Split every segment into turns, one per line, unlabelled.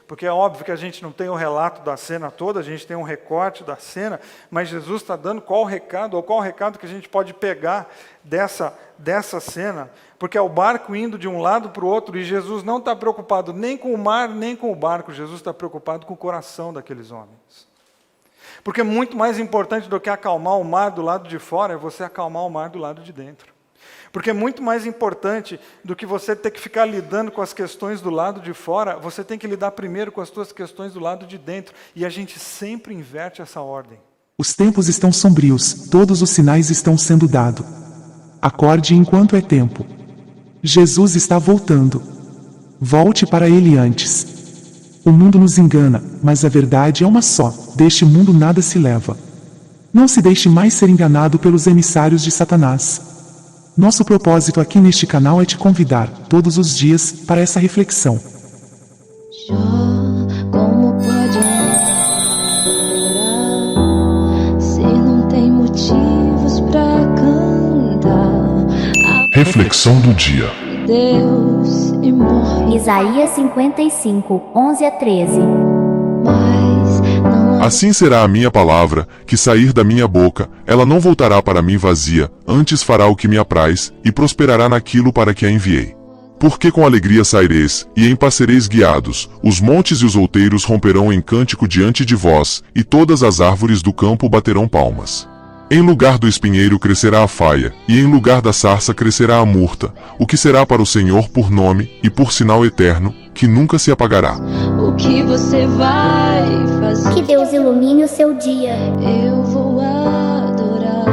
porque é óbvio que a gente não tem o relato da cena toda, a gente tem um recorte da cena, mas Jesus está dando qual o recado, ou qual o recado que a gente pode pegar dessa cena, porque é o barco indo de um lado para o outro, e Jesus não está preocupado nem com o mar, nem com o barco, Jesus está preocupado com o coração daqueles homens. Porque muito mais importante do que acalmar o mar do lado de fora, é você acalmar o mar do lado de dentro. Porque é muito mais importante do que você ter que ficar lidando com as questões do lado de fora, você tem que lidar primeiro com as suas questões do lado de dentro. E a gente sempre inverte essa ordem.
Os tempos estão sombrios, todos os sinais estão sendo dados. Acorde enquanto é tempo. Jesus está voltando. Volte para ele antes. O mundo nos engana, mas a verdade é uma só: deste mundo nada se leva. Não se deixe mais ser enganado pelos emissários de Satanás. Nosso propósito aqui neste canal é te convidar, todos os dias, para essa reflexão.
Como pode adorar se não tem motivos pra cantar?
Reflexão do dia.
Deus e morre,
Isaías 55, 11 a 13.
mas não há
Assim será a minha palavra, que sair da minha boca, ela não voltará para mim vazia, antes fará o que me apraz, e prosperará naquilo para que a enviei. Porque com alegria saireis, e em paz sereis guiados, os montes e os outeiros romperão em cântico diante de vós, e todas as árvores do campo baterão palmas. Em lugar do espinheiro crescerá a faia, e em lugar da sarça crescerá a murta, o que será para o Senhor por nome e por sinal eterno, que nunca se apagará.
o que você vai fazer.
Que Deus ilumine o seu dia.
Eu vou adorar,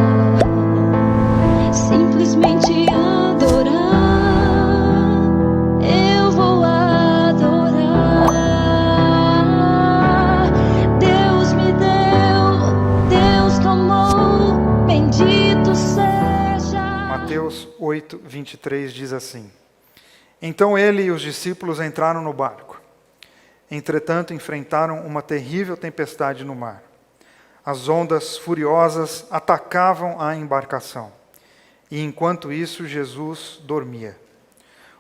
simplesmente adorar. Eu vou adorar. Deus me deu, Deus tomou, bendito seja.
Mateus 8, 23 diz assim: Então ele e os discípulos entraram no barco. Entretanto, enfrentaram uma terrível tempestade no mar. As ondas furiosas atacavam a embarcação. E enquanto isso, Jesus dormia.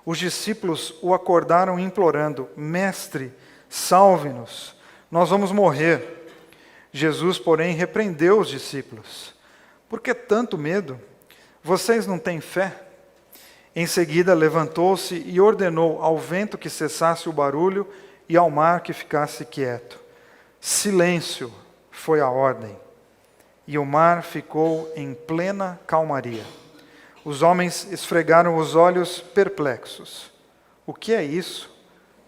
Os discípulos o acordaram implorando: Mestre, salve-nos, nós vamos morrer. Jesus, porém, repreendeu os discípulos: Por que tanto medo? Vocês não têm fé? Em seguida, levantou-se e ordenou ao vento que cessasse o barulho e ao mar que ficasse quieto. Silêncio, foi a ordem. E o mar ficou em plena calmaria. Os homens esfregaram os olhos perplexos. O que é isso?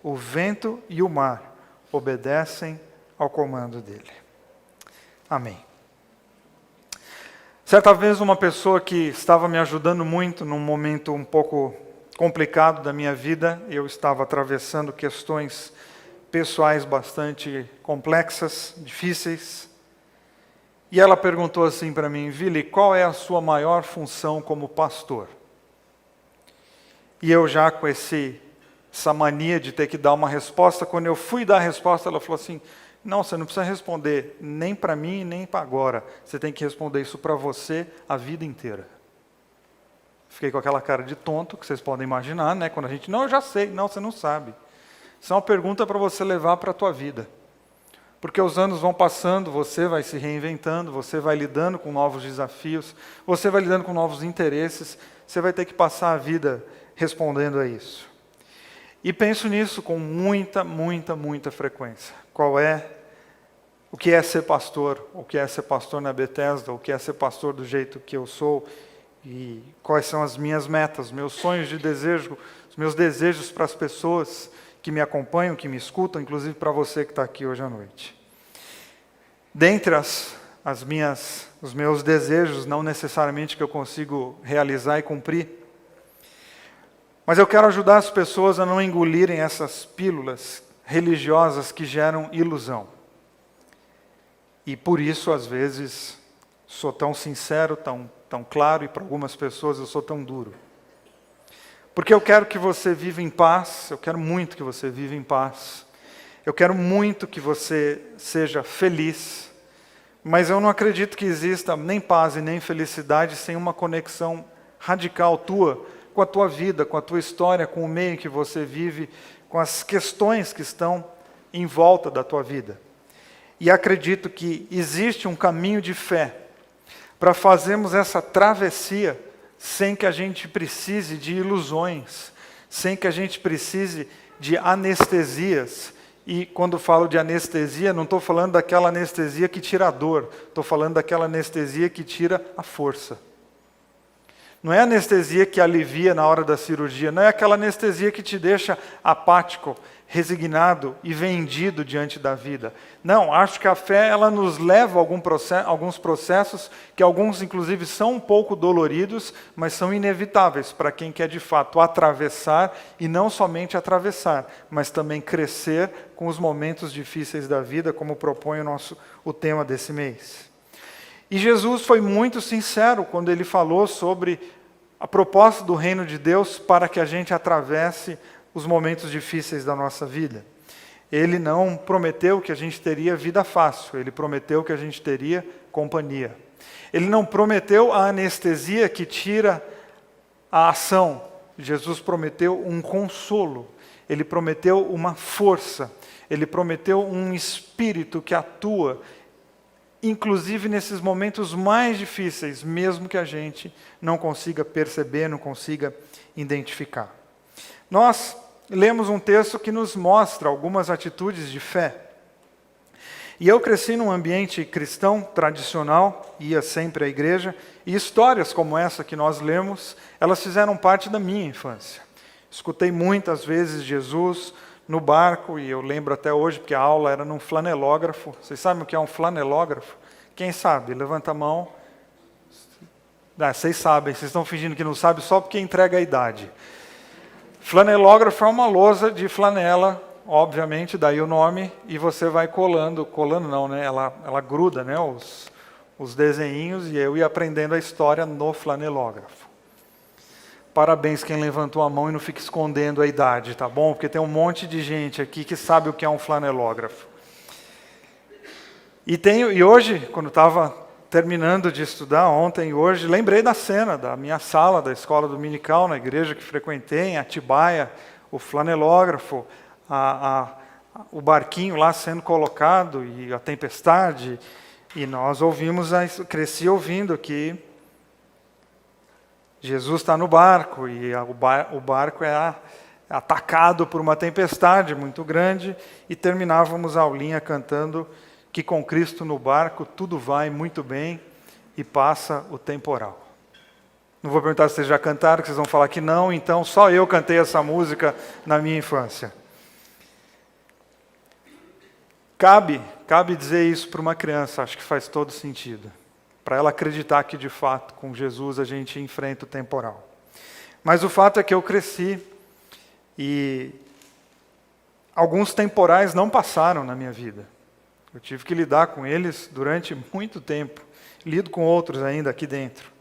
O vento e o mar obedecem ao comando dele. Amém. Certa vez uma pessoa que estava me ajudando muito num momento um pouco complicado da minha vida, eu estava atravessando questões pessoais bastante complexas, difíceis, e ela perguntou assim para mim: Vili, qual é a sua maior função como pastor? E eu já com essa mania de ter que dar uma resposta, quando eu fui dar a resposta, ela falou assim: não, você não precisa responder nem para mim, nem para agora. Você tem que responder isso para você a vida inteira. Fiquei com aquela cara de tonto, que vocês podem imaginar, né? Quando a gente, não, eu já sei. Não, você não sabe. Isso é uma pergunta para você levar para a tua vida. Porque os anos vão passando, você vai se reinventando, você vai lidando com novos desafios, você vai lidando com novos interesses, você vai ter que passar a vida respondendo a isso. E penso nisso com muita frequência. O que é ser pastor? O que é ser pastor na Bethesda? O que é ser pastor do jeito que eu sou? E quais são as minhas metas, meus sonhos de desejo, os meus desejos para as pessoas que me acompanham, que me escutam, inclusive para você que está aqui hoje à noite. Dentre os meus desejos, não necessariamente que eu consigo realizar e cumprir, mas eu quero ajudar as pessoas a não engolirem essas pílulas religiosas que geram ilusão. E por isso, às vezes, sou tão sincero, tão claro, e para algumas pessoas eu sou tão duro. Porque eu quero que você viva em paz, eu quero muito que você viva em paz, eu quero muito que você seja feliz, mas eu não acredito que exista nem paz e nem felicidade sem uma conexão radical tua, com a tua vida, com a tua história, com o meio que você vive, com as questões que estão em volta da tua vida. E acredito que existe um caminho de fé para fazermos essa travessia sem que a gente precise de ilusões, sem que a gente precise de anestesias. E quando falo de anestesia, não estou falando daquela anestesia que tira a dor, estou falando daquela anestesia que tira a força. Não é anestesia que alivia na hora da cirurgia, não é aquela anestesia que te deixa apático, resignado e vendido diante da vida. Não, acho que a fé ela nos leva a alguns processos que alguns inclusive são um pouco doloridos, mas são inevitáveis para quem quer de fato atravessar e não somente atravessar, mas também crescer com os momentos difíceis da vida, como propõe o tema desse mês. E Jesus foi muito sincero quando ele falou sobre a proposta do reino de Deus para que a gente atravesse os momentos difíceis da nossa vida. Ele não prometeu que a gente teria vida fácil, ele prometeu que a gente teria companhia. Ele não prometeu a anestesia que tira a ação. Jesus prometeu um consolo, ele prometeu uma força, ele prometeu um espírito que atua inclusive nesses momentos mais difíceis, mesmo que a gente não consiga perceber, não consiga identificar. Nós lemos um texto que nos mostra algumas atitudes de fé. E eu cresci num ambiente cristão tradicional, ia sempre à igreja, e histórias como essa que nós lemos, elas fizeram parte da minha infância. Escutei muitas vezes Jesus no barco, e eu lembro até hoje, porque a aula era num flanelógrafo. Vocês sabem o que é um flanelógrafo? Quem sabe? Levanta a mão. Vocês sabem, vocês estão fingindo que não sabem só porque entrega a idade. Flanelógrafo é uma lousa de flanela, obviamente, daí o nome, e você vai colando não, né? Ela gruda, né? Os desenhinhos, e eu ia aprendendo a história no flanelógrafo. Parabéns quem levantou a mão e não fica escondendo a idade, tá bom? Porque tem um monte de gente aqui que sabe o que é um flanelógrafo. E hoje, quando estava terminando de estudar ontem e hoje, lembrei da cena da minha sala da escola dominical na igreja que frequentei, em Atibaia, o flanelógrafo, o barquinho lá sendo colocado e a tempestade. E nós cresci ouvindo que Jesus está no barco e o barco é atacado por uma tempestade muito grande e terminávamos a aulinha cantando que com Cristo no barco tudo vai muito bem e passa o temporal. Não vou perguntar se vocês já cantaram, que vocês vão falar que não, então só eu cantei essa música na minha infância. Cabe dizer isso para uma criança, acho que faz todo sentido. Para ela acreditar que, de fato, com Jesus a gente enfrenta o temporal. Mas o fato é que eu cresci e alguns temporais não passaram na minha vida. Eu tive que lidar com eles durante muito tempo. Lido com outros ainda aqui dentro.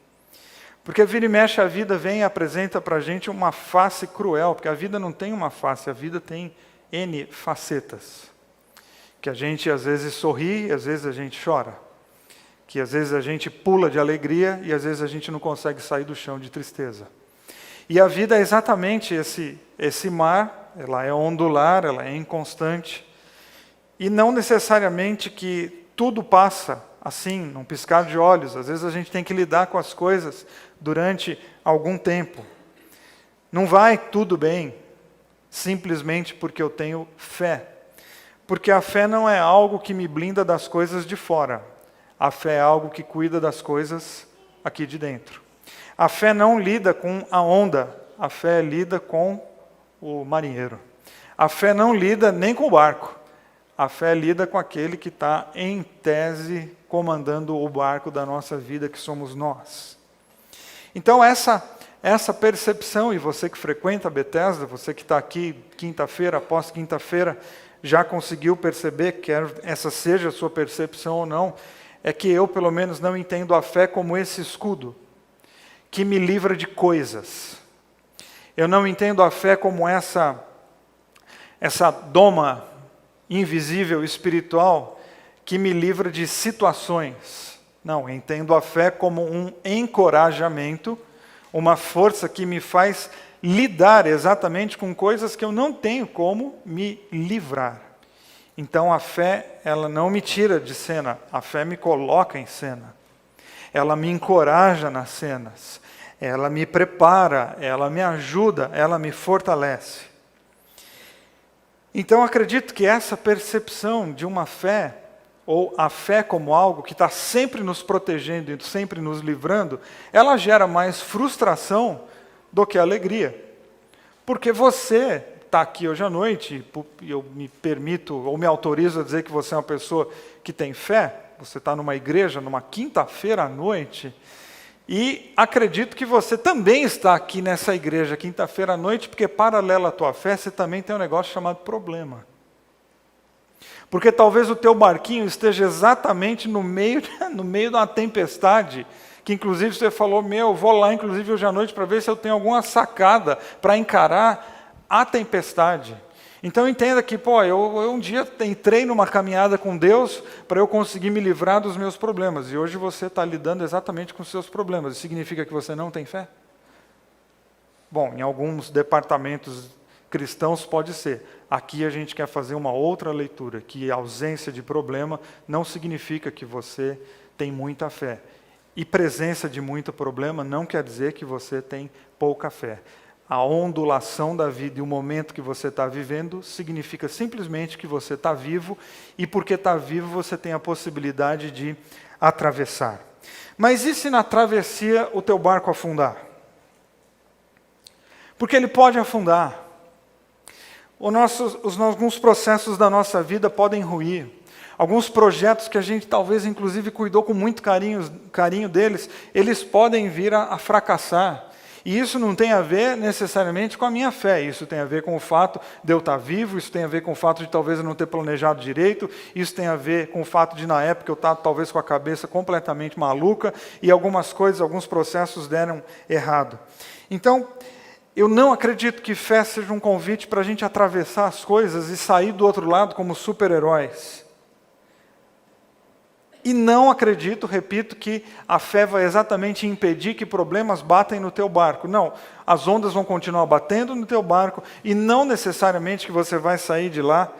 Porque vira e mexe a vida vem e apresenta para a gente uma face cruel, porque a vida não tem uma face, a vida tem N facetas. Que a gente às vezes sorri, às vezes a gente chora. Que às vezes a gente pula de alegria e às vezes a gente não consegue sair do chão de tristeza. E a vida é exatamente esse mar, ela é ondular, ela é inconstante. E não necessariamente que tudo passa assim, num piscar de olhos. Às vezes a gente tem que lidar com as coisas durante algum tempo. Não vai tudo bem, simplesmente porque eu tenho fé. Porque a fé não é algo que me blinda das coisas de fora. A fé é algo que cuida das coisas aqui de dentro. A fé não lida com a onda, a fé lida com o marinheiro. A fé não lida nem com o barco. A fé lida com aquele que está, em tese, comandando o barco da nossa vida, que somos nós. Então, essa percepção, e você que frequenta a Bethesda, você que está aqui quinta-feira após quinta-feira, já conseguiu perceber, quer essa seja a sua percepção ou não, é que eu, pelo menos, não entendo a fé como esse escudo que me livra de coisas. Eu não entendo a fé como essa doma invisível, espiritual, que me livra de situações. Não, eu entendo a fé como um encorajamento, uma força que me faz lidar exatamente com coisas que eu não tenho como me livrar. Então a fé, ela não me tira de cena, a fé me coloca em cena. Ela me encoraja nas cenas, ela me prepara, ela me ajuda, ela me fortalece. Então acredito que essa percepção de uma fé, ou a fé como algo que está sempre nos protegendo e sempre nos livrando, ela gera mais frustração do que alegria. Porque você está aqui hoje à noite, e eu me permito, ou me autorizo a dizer que você é uma pessoa que tem fé, você está numa igreja, numa quinta-feira à noite, e acredito que você também está aqui nessa igreja, quinta-feira à noite, porque paralelo à tua fé, você também tem um negócio chamado problema. Porque talvez o teu barquinho esteja exatamente no meio de uma tempestade, que inclusive você falou, eu vou lá inclusive hoje à noite para ver se eu tenho alguma sacada para encarar a tempestade. Então entenda que, eu um dia entrei numa caminhada com Deus para eu conseguir me livrar dos meus problemas. E hoje você está lidando exatamente com os seus problemas. Isso significa que você não tem fé? Bom, em alguns departamentos cristãos pode ser. Aqui a gente quer fazer uma outra leitura, que a ausência de problema não significa que você tem muita fé. E presença de muito problema não quer dizer que você tem pouca fé. A ondulação da vida e o momento que você está vivendo significa simplesmente que você está vivo, e porque está vivo você tem a possibilidade de atravessar. Mas e se na travessia o teu barco afundar? Porque ele pode afundar. Alguns processos da nossa vida podem ruir. Alguns projetos que a gente talvez inclusive cuidou com muito carinho deles, eles podem vir a fracassar. E isso não tem a ver necessariamente com a minha fé, isso tem a ver com o fato de eu estar vivo, isso tem a ver com o fato de talvez eu não ter planejado direito, isso tem a ver com o fato de na época eu estar talvez com a cabeça completamente maluca e algumas coisas, alguns processos deram errado. Então, eu não acredito que fé seja um convite para a gente atravessar as coisas e sair do outro lado como super-heróis. E não acredito, repito, que a fé vai exatamente impedir que problemas batem no teu barco. Não, as ondas vão continuar batendo no teu barco e não necessariamente que você vai sair de lá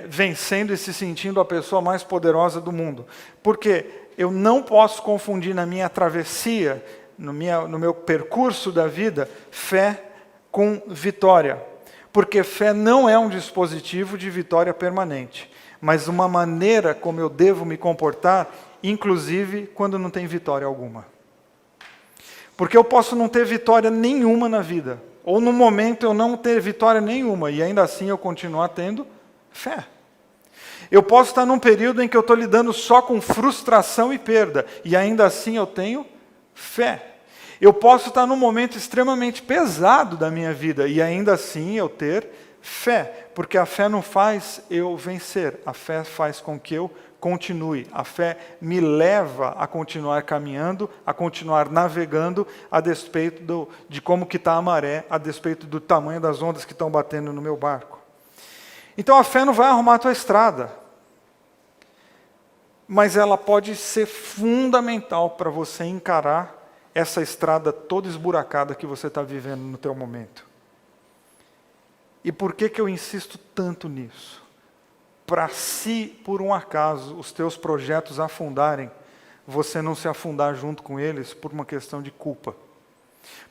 vencendo e se sentindo a pessoa mais poderosa do mundo. Porque eu não posso confundir na minha travessia, no meu percurso da vida, fé com vitória. Porque fé não é um dispositivo de vitória permanente, mas uma maneira como eu devo me comportar, inclusive quando não tem vitória alguma. Porque eu posso não ter vitória nenhuma na vida, ou no momento eu não ter vitória nenhuma, e ainda assim eu continuar tendo fé. Eu posso estar num período em que eu estou lidando só com frustração e perda, e ainda assim eu tenho fé. Eu posso estar num momento extremamente pesado da minha vida, e ainda assim eu ter fé, porque a fé não faz eu vencer, a fé faz com que eu continue. A fé me leva a continuar caminhando, a continuar navegando, a despeito de como que está a maré, a despeito do tamanho das ondas que estão batendo no meu barco. Então a fé não vai arrumar a tua estrada, mas ela pode ser fundamental para você encarar essa estrada toda esburacada que você está vivendo no teu momento. E por que eu insisto tanto nisso? Para se, por um acaso, os teus projetos afundarem, você não se afundar junto com eles por uma questão de culpa.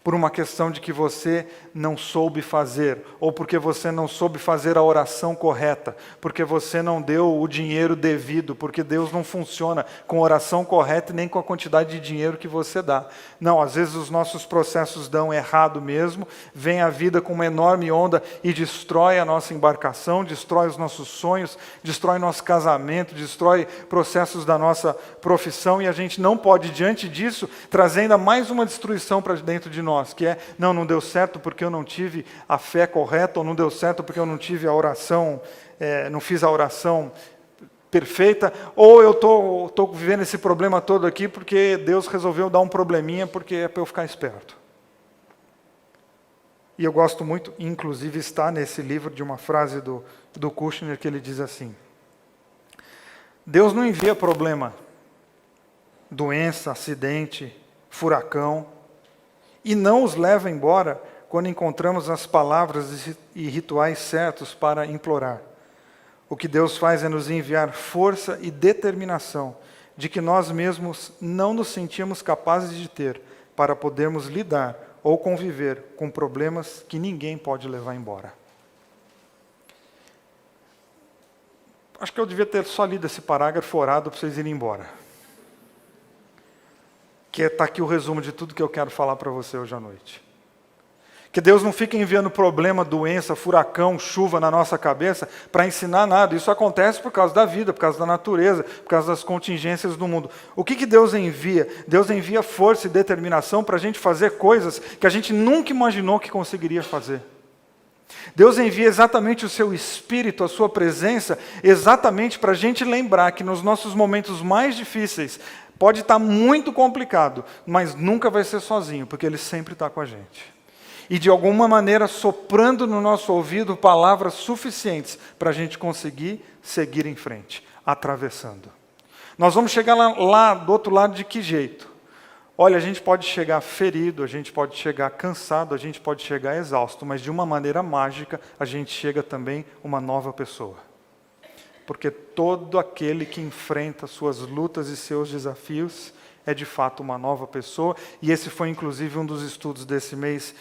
Por uma questão de que você não soube fazer, ou porque você não soube fazer a oração correta, porque você não deu o dinheiro devido, porque Deus não funciona com oração correta nem com a quantidade de dinheiro que você dá. Não, às vezes os nossos processos dão errado mesmo, vem a vida com uma enorme onda e destrói a nossa embarcação, destrói os nossos sonhos, destrói nosso casamento, destrói processos da nossa profissão, e a gente não pode, diante disso, trazer ainda mais uma destruição para dentro de nós, que é, não deu certo porque eu não tive a fé correta, ou não deu certo porque eu não tive a oração, não fiz a oração perfeita, ou eu estou vivendo esse problema todo aqui porque Deus resolveu dar um probleminha porque é para eu ficar esperto. E eu gosto muito, inclusive está nesse livro, de uma frase do Kushner, que ele diz assim: Deus não envia problema, doença, acidente, furacão, e não os leva embora quando encontramos as palavras e rituais certos para implorar. O que Deus faz é nos enviar força e determinação de que nós mesmos não nos sentíamos capazes de ter para podermos lidar ou conviver com problemas que ninguém pode levar embora. Acho que eu devia ter só lido esse parágrafo orado para vocês irem embora. Que está aqui o resumo de tudo que eu quero falar para você hoje à noite. Que Deus não fica enviando problema, doença, furacão, chuva na nossa cabeça para ensinar nada. Isso acontece por causa da vida, por causa da natureza, por causa das contingências do mundo. O que Deus envia? Deus envia força e determinação para a gente fazer coisas que a gente nunca imaginou que conseguiria fazer. Deus envia exatamente o seu Espírito, a sua presença, exatamente para a gente lembrar que nos nossos momentos mais difíceis, pode estar muito complicado, mas nunca vai ser sozinho, porque Ele sempre está com a gente. E de alguma maneira soprando no nosso ouvido palavras suficientes para a gente conseguir seguir em frente, atravessando. Nós vamos chegar lá do outro lado de que jeito? Olha, a gente pode chegar ferido, a gente pode chegar cansado, a gente pode chegar exausto, mas de uma maneira mágica a gente chega também uma nova pessoa. Porque todo aquele que enfrenta suas lutas e seus desafios é de fato uma nova pessoa, e esse foi inclusive um dos estudos desse mês,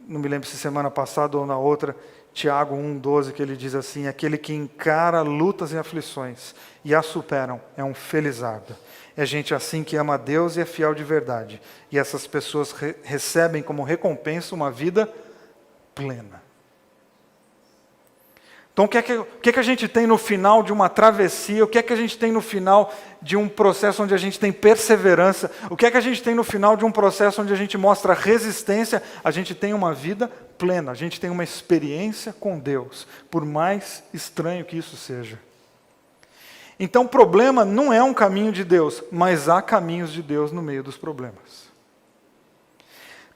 não me lembro se semana passada ou na outra, Tiago 1,12, que ele diz assim: aquele que encara lutas e aflições e as superam é um felizardo. É gente assim que ama a Deus e é fiel de verdade. E essas pessoas recebem como recompensa uma vida plena. Então o que é que a gente tem no final de uma travessia? O que é que a gente tem no final de um processo onde a gente tem perseverança? O que é que a gente tem no final de um processo onde a gente mostra resistência? A gente tem uma vida plena, a gente tem uma experiência com Deus, por mais estranho que isso seja. Então, problema não é um caminho de Deus, mas há caminhos de Deus no meio dos problemas.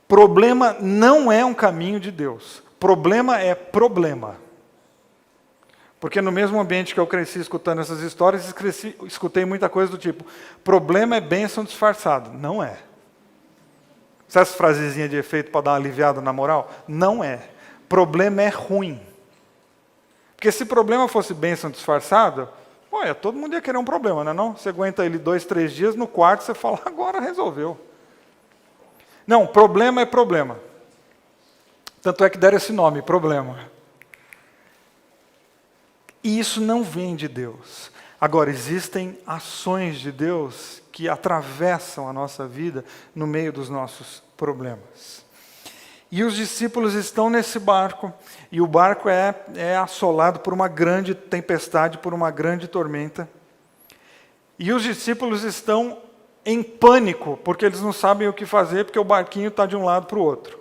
Problema não é um caminho de Deus. Problema é problema. Porque no mesmo ambiente que eu cresci escutando essas histórias, escutei muita coisa do tipo: problema é bênção disfarçada. Não é. Sabe essa frasezinha de efeito para dar uma aliviada na moral? Não é. Problema é ruim. Porque se problema fosse bênção disfarçada, olha, todo mundo ia querer um problema, não é não? Você aguenta ele 2, 3 dias, no quarto você fala: agora resolveu. Não, problema é problema. Tanto é que deram esse nome, problema. E isso não vem de Deus. Agora, existem ações de Deus que atravessam a nossa vida no meio dos nossos problemas. E os discípulos estão nesse barco, e o barco é assolado por uma grande tempestade, por uma grande tormenta. E os discípulos estão em pânico, porque eles não sabem o que fazer, porque o barquinho está de um lado para o outro.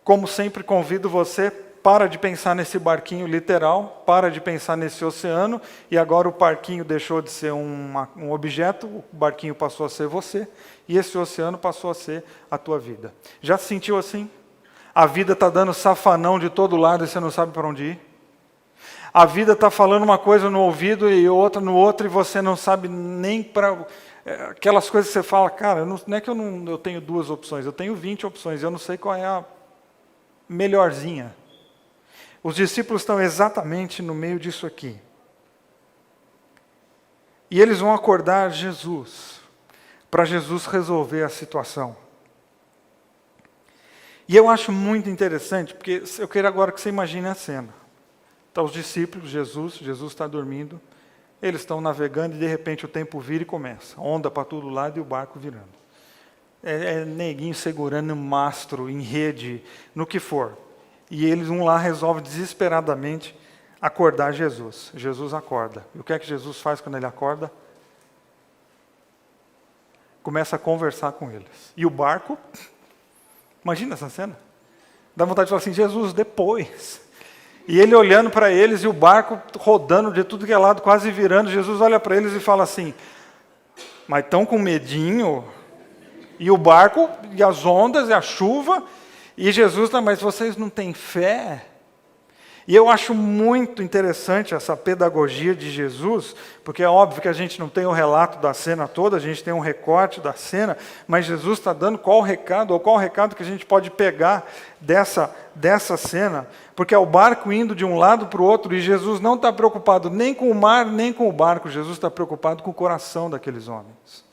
Como sempre, convido você: para de pensar nesse barquinho literal, para de pensar nesse oceano, e agora o barquinho deixou de ser um objeto, o barquinho passou a ser você, e esse oceano passou a ser a tua vida. Já se sentiu assim? A vida está dando safanão de todo lado e você não sabe para onde ir? A vida está falando uma coisa no ouvido e outra no outro, e você não sabe nem para... Aquelas coisas que você fala: cara, não é que eu tenho 2 opções, eu tenho 20 opções, eu não sei qual é a melhorzinha. Os discípulos estão exatamente no meio disso aqui. E eles vão acordar Jesus, para Jesus resolver a situação. E eu acho muito interessante, porque eu quero agora que você imagine a cena. Estão os discípulos, Jesus está dormindo, eles estão navegando e de repente o tempo vira e começa. Onda para todo lado e o barco virando. É neguinho segurando mastro, em rede, no que for. E eles, lá, resolve desesperadamente acordar Jesus. Jesus acorda. E o que é que Jesus faz quando ele acorda? Começa a conversar com eles. E o barco, imagina essa cena. Dá vontade de falar assim: Jesus, depois. E ele olhando para eles e o barco rodando de tudo que é lado, quase virando. Jesus olha para eles e fala assim: mas estão com medinho? E o barco, e as ondas, e a chuva... E Jesus, mas vocês não têm fé? E eu acho muito interessante essa pedagogia de Jesus, porque é óbvio que a gente não tem o relato da cena toda, a gente tem um recorte da cena, mas Jesus está dando qual recado, ou qual recado que a gente pode pegar dessa cena, porque é o barco indo de um lado para o outro, e Jesus não está preocupado nem com o mar, nem com o barco, Jesus está preocupado com o coração daqueles homens.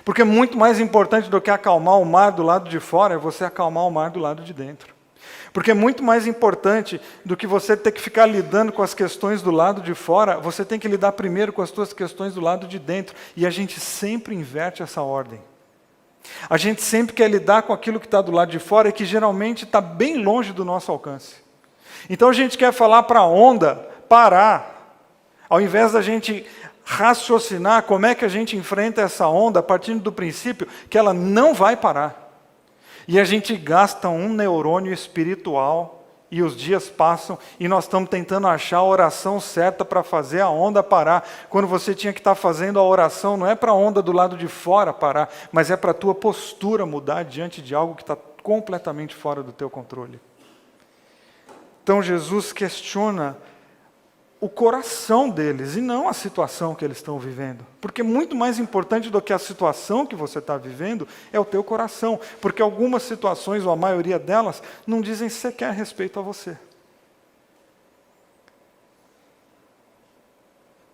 Porque muito mais importante do que acalmar o mar do lado de fora, é você acalmar o mar do lado de dentro. Porque é muito mais importante do que você ter que ficar lidando com as questões do lado de fora, você tem que lidar primeiro com as suas questões do lado de dentro. E a gente sempre inverte essa ordem. A gente sempre quer lidar com aquilo que está do lado de fora e que geralmente está bem longe do nosso alcance. Então a gente quer falar para a onda parar, ao invés da gente raciocinar como é que a gente enfrenta essa onda, partindo do princípio que ela não vai parar. E a gente gasta um neurônio espiritual, e os dias passam, e nós estamos tentando achar a oração certa para fazer a onda parar, quando você tinha que estar fazendo a oração, não é para a onda do lado de fora parar, mas é para a tua postura mudar diante de algo que está completamente fora do teu controle. Então Jesus questiona o coração deles, e não a situação que eles estão vivendo. Porque muito mais importante do que a situação que você está vivendo, é o teu coração. Porque algumas situações, ou a maioria delas, não dizem sequer respeito a você.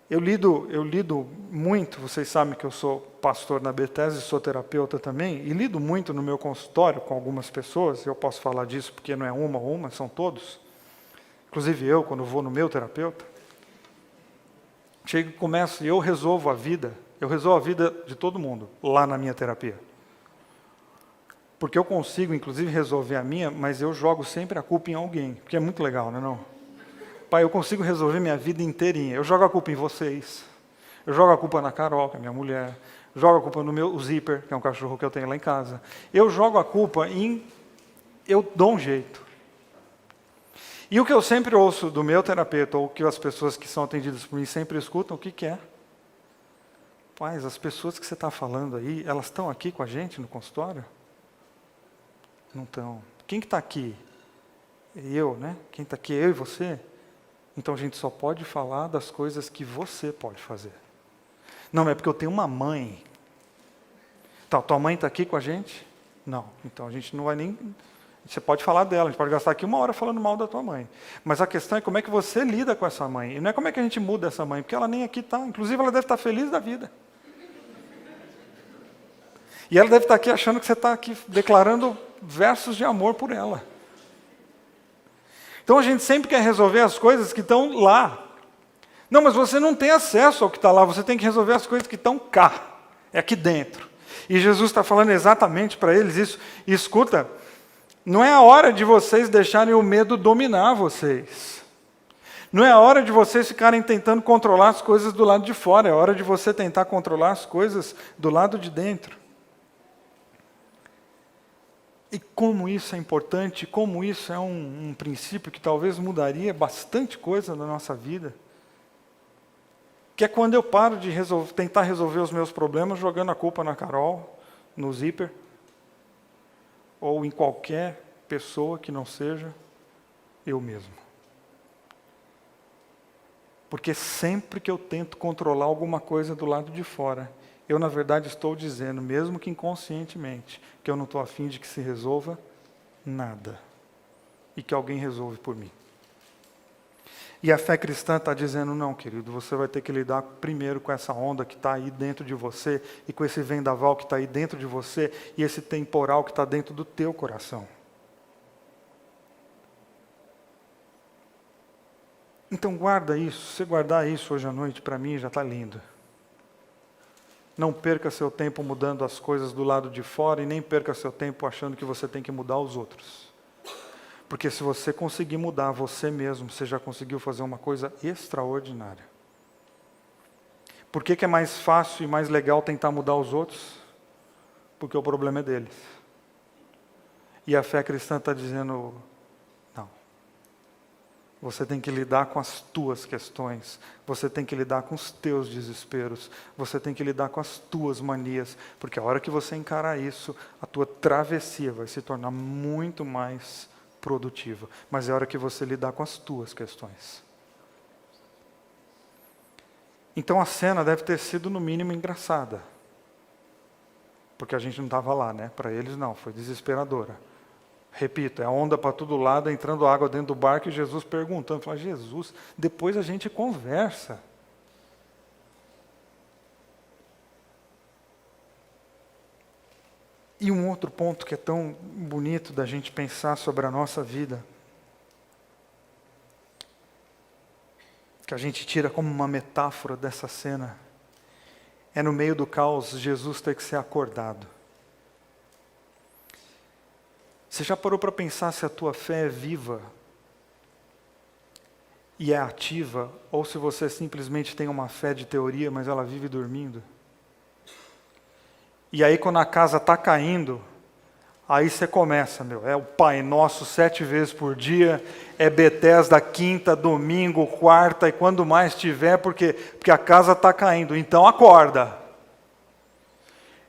Eu lido muito, vocês sabem que eu sou pastor na Bethesda e sou terapeuta também, e lido muito no meu consultório com algumas pessoas, eu posso falar disso porque não é uma, são todos. Inclusive eu, quando vou no meu terapeuta, chego e começo, e eu resolvo a vida de todo mundo, lá na minha terapia. Porque eu consigo, inclusive, resolver a minha, mas eu jogo sempre a culpa em alguém, porque é muito legal, não é não? Pai, eu consigo resolver minha vida inteirinha, eu jogo a culpa em vocês, eu jogo a culpa na Carol, que é minha mulher, eu jogo a culpa no meu Zipper, que é um cachorro que eu tenho lá em casa, eu jogo a culpa em... eu dou um jeito. E o que eu sempre ouço do meu terapeuta, ou que as pessoas que são atendidas por mim sempre escutam, o que é? Pais, as pessoas que você está falando aí, elas estão aqui com a gente no consultório? Não estão. Quem que está aqui? Eu, né? Quem está aqui? Eu e você? Então a gente só pode falar das coisas que você pode fazer. Não, é porque eu tenho uma mãe. Tá, tua mãe está aqui com a gente? Não. Então a gente não vai nem... Você pode falar dela, a gente pode gastar aqui 1 hora falando mal da tua mãe. Mas a questão é como é que você lida com essa mãe. E não é como é que a gente muda essa mãe, porque ela nem aqui está. Inclusive, ela deve estar feliz da vida. E ela deve estar aqui achando que você está aqui declarando versos de amor por ela. Então a gente sempre quer resolver as coisas que estão lá. Não, mas você não tem acesso ao que está lá, você tem que resolver as coisas que estão cá. É aqui dentro. E Jesus está falando exatamente para eles isso. E escuta... Não é a hora de vocês deixarem o medo dominar vocês. Não é a hora de vocês ficarem tentando controlar as coisas do lado de fora. É a hora de você tentar controlar as coisas do lado de dentro. E como isso é importante, como isso é um princípio que talvez mudaria bastante coisa na nossa vida. Que é quando eu paro de tentar resolver os meus problemas jogando a culpa na Carol, no Zipper, ou em qualquer pessoa que não seja eu mesmo. Porque sempre que eu tento controlar alguma coisa do lado de fora, eu na verdade estou dizendo, mesmo que inconscientemente, que eu não estou a fim de que se resolva nada. E que alguém resolve por mim. E a fé cristã está dizendo, não, querido, você vai ter que lidar primeiro com essa onda que está aí dentro de você, e com esse vendaval que está aí dentro de você, e esse temporal que está dentro do teu coração. Então guarda isso, se você guardar isso hoje à noite, para mim já está lindo. Não perca seu tempo mudando as coisas do lado de fora, e nem perca seu tempo achando que você tem que mudar os outros. Porque se você conseguir mudar você mesmo, você já conseguiu fazer uma coisa extraordinária. Por que é mais fácil e mais legal tentar mudar os outros? Porque o problema é deles. E a fé cristã está dizendo, não. Você tem que lidar com as tuas questões. Você tem que lidar com os teus desesperos. Você tem que lidar com as tuas manias. Porque a hora que você encarar isso, a tua travessia vai se tornar muito mais produtiva. Mas é hora que você lidar com as tuas questões. Então a cena deve ter sido no mínimo engraçada. Porque a gente não estava lá, né? Para eles não, foi desesperadora. Repito, é onda para todo lado, entrando água dentro do barco e Jesus perguntando. Fala, Jesus, depois a gente conversa. E um outro ponto que é tão bonito da gente pensar sobre a nossa vida, que a gente tira como uma metáfora dessa cena, é no meio do caos, Jesus ter que ser acordado. Você já parou para pensar se a tua fé é viva e é ativa, ou se você simplesmente tem uma fé de teoria, mas ela vive dormindo? E aí quando a casa está caindo, aí você começa, é o Pai Nosso 7 vezes por dia, é Betesda quinta, domingo, quarta, e quando mais tiver, porque a casa está caindo. Então acorda.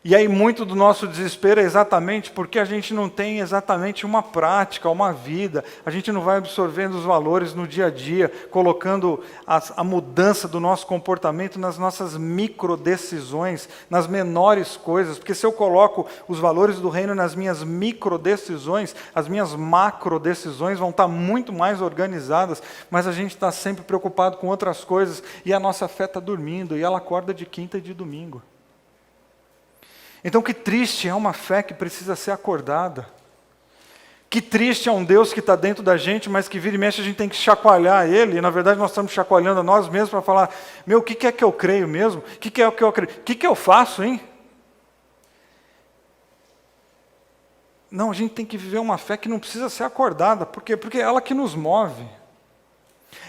E aí muito do nosso desespero é exatamente porque a gente não tem exatamente uma prática, uma vida. A gente não vai absorvendo os valores no dia a dia, colocando a mudança do nosso comportamento nas nossas micro decisões, nas menores coisas. Porque se eu coloco os valores do reino nas minhas micro decisões, as minhas macro decisões vão estar muito mais organizadas, mas a gente está sempre preocupado com outras coisas e a nossa fé está dormindo e ela acorda de quinta e de domingo. Então que triste é uma fé que precisa ser acordada. Que triste é um Deus que está dentro da gente, mas que vira e mexe a gente tem que chacoalhar Ele, e na verdade nós estamos chacoalhando a nós mesmos para falar, o que é que eu creio mesmo? O que é que eu acredito? O que eu faço, hein? Não, a gente tem que viver uma fé que não precisa ser acordada. Por quê? Porque é ela que nos move.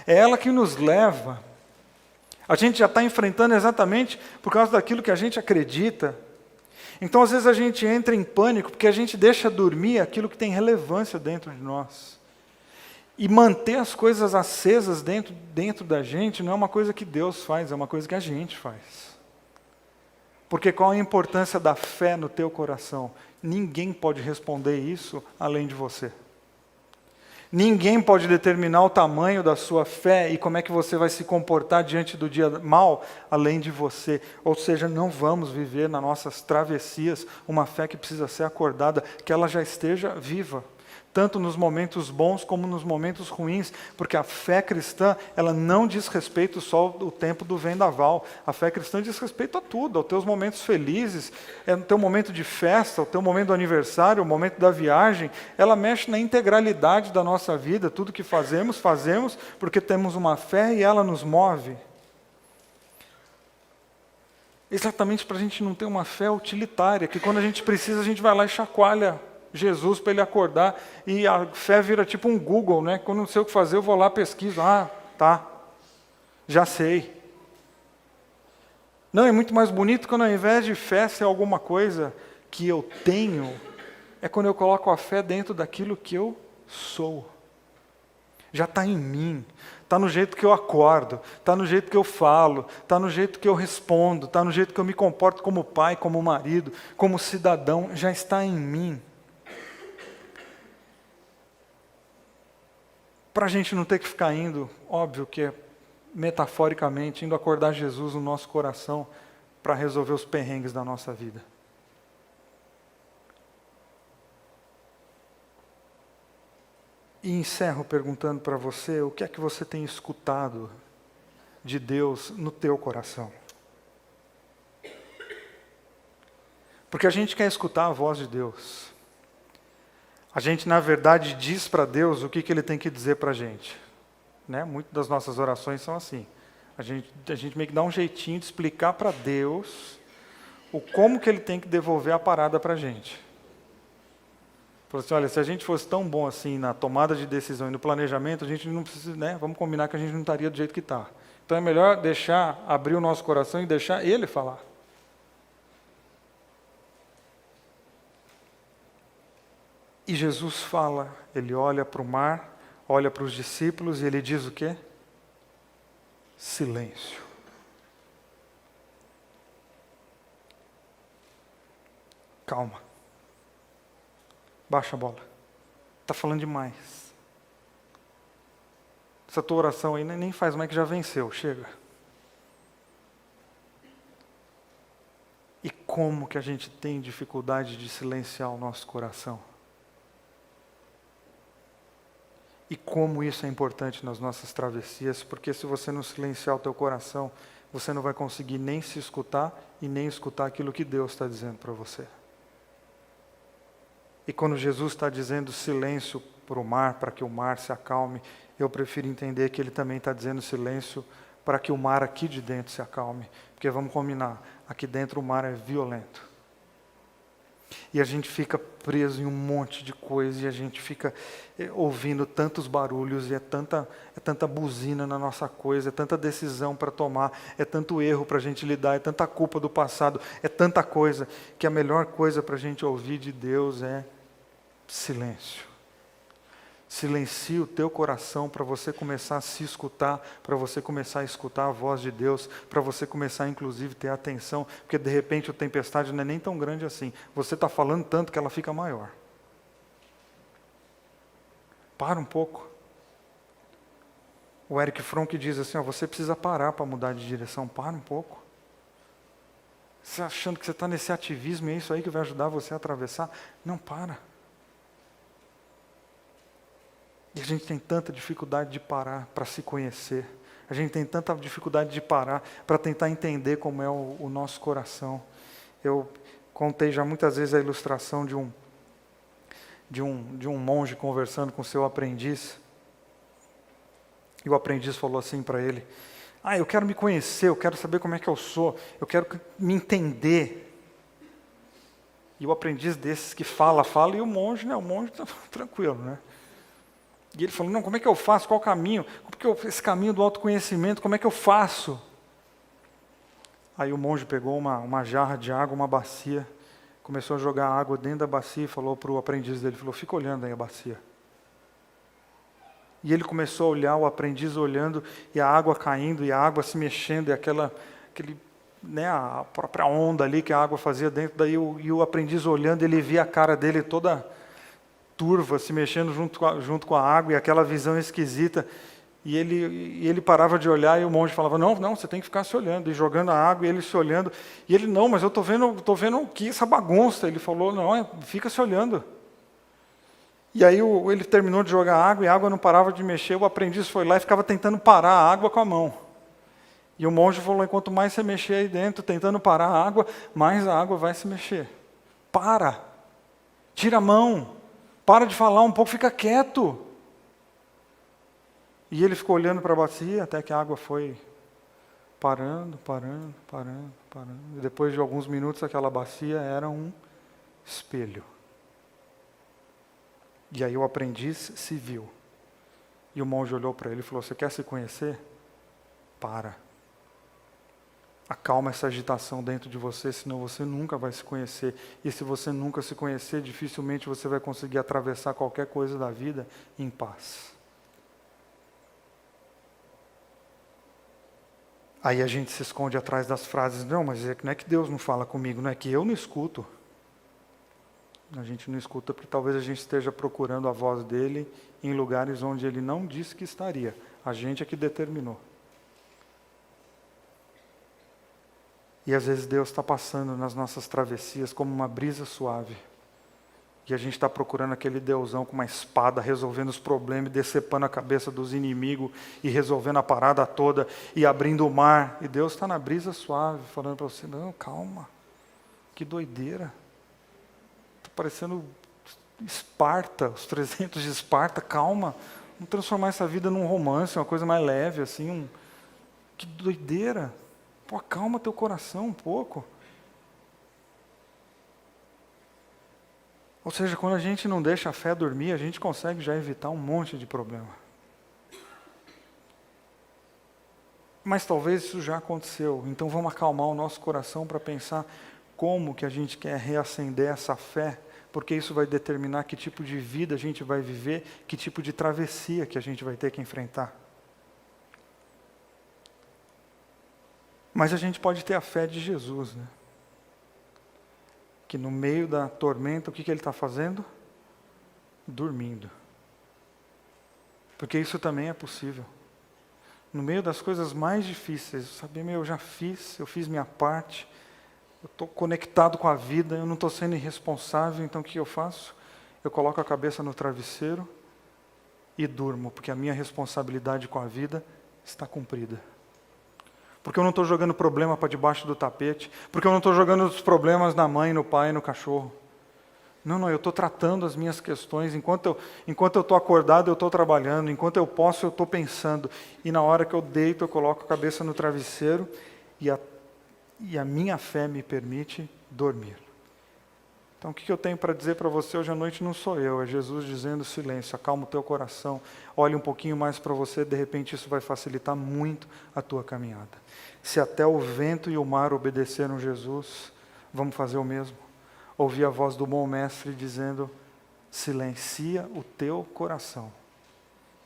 É ela que nos leva. A gente já está enfrentando exatamente por causa daquilo que a gente acredita. Então, às vezes, a gente entra em pânico porque a gente deixa dormir aquilo que tem relevância dentro de nós. E manter as coisas acesas dentro da gente não é uma coisa que Deus faz, é uma coisa que a gente faz. Porque qual a importância da fé no teu coração? Ninguém pode responder isso além de você. Ninguém pode determinar o tamanho da sua fé e como é que você vai se comportar diante do dia mal, além de você. Ou seja, não vamos viver nas nossas travessias uma fé que precisa ser acordada, que ela já esteja viva. Tanto nos momentos bons como nos momentos ruins, porque a fé cristã, ela não diz respeito só ao tempo do vendaval. A fé cristã diz respeito a tudo, aos teus momentos felizes, no teu momento de festa, ao teu momento do aniversário, o momento da viagem. Ela mexe na integralidade da nossa vida, tudo que fazemos porque temos uma fé e ela nos move. Exatamente para a gente não ter uma fé utilitária, que quando a gente precisa, a gente vai lá e chacoalha Jesus para ele acordar, e a fé vira tipo um Google, né? Quando não sei o que fazer, eu vou lá, pesquiso, tá, já sei. Não, é muito mais bonito quando ao invés de fé ser alguma coisa que eu tenho, é quando eu coloco a fé dentro daquilo que eu sou. Já está em mim, está no jeito que eu acordo, está no jeito que eu falo, está no jeito que eu respondo, está no jeito que eu me comporto como pai, como marido, como cidadão, já está em mim. Para a gente não ter que ficar indo, óbvio que é metaforicamente, indo acordar Jesus no nosso coração para resolver os perrengues da nossa vida. E encerro perguntando para você, o que é que você tem escutado de Deus no teu coração? Porque a gente quer escutar a voz de Deus. A gente, na verdade, diz para Deus o que Ele tem que dizer para a gente. Né? Muitas das nossas orações são assim. A gente meio que dá um jeitinho de explicar para Deus como que Ele tem que devolver a parada para a gente. Falou assim, olha, se a gente fosse tão bom assim na tomada de decisão e no planejamento, a gente não precisa, né? Vamos combinar que a gente não estaria do jeito que está. Então é melhor abrir o nosso coração e deixar Ele falar. E Jesus fala, Ele olha para o mar, olha para os discípulos e Ele diz o quê? Silêncio. Calma. Baixa a bola. Está falando demais. Essa tua oração aí nem faz mais que já venceu, chega. E como que a gente tem dificuldade de silenciar o nosso coração? E como isso é importante nas nossas travessias, porque se você não silenciar o teu coração, você não vai conseguir nem se escutar e nem escutar aquilo que Deus está dizendo para você. E quando Jesus está dizendo silêncio para o mar, para que o mar se acalme, eu prefiro entender que Ele também está dizendo silêncio para que o mar aqui de dentro se acalme. Porque vamos combinar, aqui dentro o mar é violento. E a gente fica preso em um monte de coisa, e a gente fica ouvindo tantos barulhos, e é tanta buzina na nossa coisa, é tanta decisão para tomar, é tanto erro para a gente lidar, é tanta culpa do passado, é tanta coisa, que a melhor coisa para a gente ouvir de Deus é silêncio. Silencie o teu coração para você começar a se escutar, para você começar a escutar a voz de Deus, para você começar inclusive a ter atenção, porque de repente a tempestade não é nem tão grande assim. Você está falando tanto que ela fica maior. Para um pouco. O Eric Fromm que diz assim, você precisa parar para mudar de direção, para um pouco. Você achando que você está nesse ativismo e é isso aí que vai ajudar você a atravessar? Não, para. E a gente tem tanta dificuldade de parar para se conhecer. A gente tem tanta dificuldade de parar para tentar entender como é o nosso coração. Eu contei já muitas vezes a ilustração de um monge conversando com seu aprendiz. E o aprendiz falou assim para ele, eu quero me conhecer, eu quero saber como é que eu sou, eu quero me entender. E o aprendiz desses que fala, e o monge está tranquilo, né? E ele falou, não, como é que eu faço? Qual o caminho? Esse caminho do autoconhecimento, como é que eu faço? Aí o monge pegou uma jarra de água, uma bacia, começou a jogar água dentro da bacia e falou para o aprendiz dele, fica olhando aí a bacia. E ele começou a olhar, o aprendiz olhando, e a água caindo, e a água se mexendo, e a própria onda ali que a água fazia dentro, daí o aprendiz olhando, ele via a cara dele toda turva, se mexendo junto com a água, e aquela visão esquisita, e ele parava de olhar, e o monge falava, não, você tem que ficar se olhando, e jogando a água, e ele se olhando, e ele, não, mas eu estou vendo que essa bagunça, ele falou, não, fica se olhando. E aí ele terminou de jogar água, e a água não parava de mexer, o aprendiz foi lá e ficava tentando parar a água com a mão. E o monge falou, quanto mais você mexer aí dentro, tentando parar a água, mais a água vai se mexer. Para, tira a mão, para de falar um pouco, fica quieto. E ele ficou olhando para a bacia até que a água foi parando. E depois de alguns minutos, aquela bacia era um espelho. E aí o aprendiz se viu. E o monge olhou para ele e falou, você quer se conhecer? Para. Acalma essa agitação dentro de você, senão você nunca vai se conhecer. E se você nunca se conhecer, dificilmente você vai conseguir atravessar qualquer coisa da vida em paz. Aí a gente se esconde atrás das frases, não, mas não é que Deus não fala comigo, não é que eu não escuto. A gente não escuta porque talvez a gente esteja procurando a voz dele em lugares onde ele não disse que estaria. A gente é que determinou. E às vezes Deus está passando nas nossas travessias como uma brisa suave. E a gente está procurando aquele Deusão com uma espada, resolvendo os problemas, decepando a cabeça dos inimigos, e resolvendo a parada toda, e abrindo o mar. E Deus está na brisa suave, falando para você, não, calma, que doideira. Está parecendo Esparta, os 300 de Esparta, calma. Vamos transformar essa vida num romance, uma coisa mais leve, assim, que doideira. Pô, acalma teu coração um pouco. Ou seja, quando a gente não deixa a fé dormir, a gente consegue já evitar um monte de problema. Mas talvez isso já aconteceu. Então vamos acalmar o nosso coração para pensar como que a gente quer reacender essa fé, porque isso vai determinar que tipo de vida a gente vai viver, que tipo de travessia que a gente vai ter que enfrentar. Mas a gente pode ter a fé de Jesus, né? Que no meio da tormenta, o que ele está fazendo? dormindo. Porque isso também é possível. No meio das coisas mais difíceis, saber, eu fiz minha parte, eu estou conectado com a vida, eu não estou sendo irresponsável, então o que eu faço? Eu coloco a cabeça no travesseiro e durmo, porque a minha responsabilidade com a vida está cumprida. Porque eu não estou jogando problema para debaixo do tapete, porque eu não estou jogando os problemas na mãe, no pai, no cachorro. Não, eu estou tratando as minhas questões. Enquanto eu estou acordado, eu estou trabalhando. Enquanto eu posso, eu estou pensando. E na hora que eu deito, eu coloco a cabeça no travesseiro e a minha fé me permite dormir. Então o que eu tenho para dizer para você hoje à noite não sou eu, é Jesus dizendo silêncio, acalma o teu coração, olhe um pouquinho mais para você, de repente isso vai facilitar muito a tua caminhada. Se até o vento e o mar obedeceram Jesus, vamos fazer o mesmo. Ouvir a voz do bom mestre dizendo, silencia o teu coração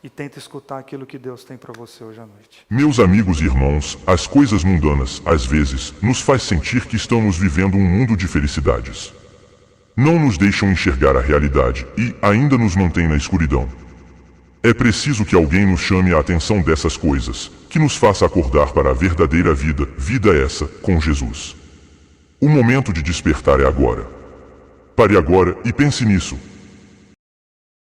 e tenta escutar aquilo que Deus tem para você hoje à noite.
Meus amigos e irmãos, as coisas mundanas, às vezes, nos faz sentir que estamos vivendo um mundo de felicidades. Não nos deixam enxergar a realidade e ainda nos mantêm na escuridão. É preciso que alguém nos chame a atenção dessas coisas, que nos faça acordar para a verdadeira vida, vida essa, com Jesus. O momento de despertar é agora. Pare agora e pense nisso.